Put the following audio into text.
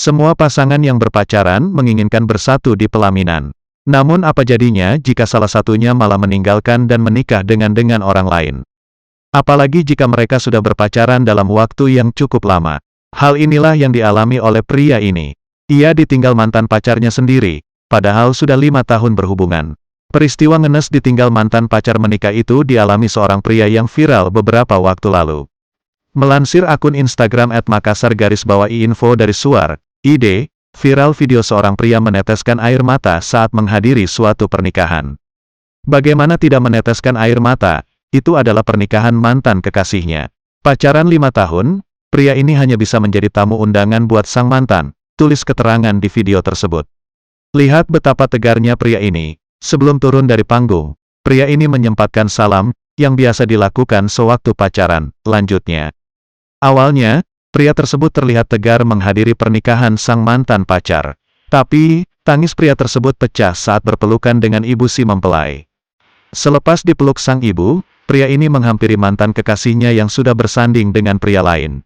Semua pasangan yang berpacaran menginginkan bersatu di pelaminan. Namun apa jadinya jika salah satunya malah meninggalkan dan menikah dengan orang lain? Apalagi jika mereka sudah berpacaran dalam waktu yang cukup lama. Hal inilah yang dialami oleh pria ini. Ia ditinggal mantan pacarnya sendiri, padahal sudah 5 tahun berhubungan. Peristiwa ngenes ditinggal mantan pacar menikah itu dialami seorang pria yang viral beberapa waktu lalu. Melansir akun Instagram @makassar_info dari Suar, ID, viral video seorang pria meneteskan air mata saat menghadiri suatu pernikahan. Bagaimana tidak meneteskan air mata? Itu adalah pernikahan mantan kekasihnya. Pacaran 5 tahun, pria ini hanya bisa menjadi tamu undangan buat sang mantan, tulis keterangan di video tersebut. Lihat betapa tegarnya pria ini. Sebelum turun dari panggung, pria ini menyempatkan salam, yang biasa dilakukan sewaktu pacaran, lanjutnya. Awalnya, pria tersebut terlihat tegar menghadiri pernikahan sang mantan pacar. Tapi, tangis pria tersebut pecah saat berpelukan dengan ibu si mempelai. Selepas dipeluk sang ibu, pria ini menghampiri mantan kekasihnya yang sudah bersanding dengan pria lain.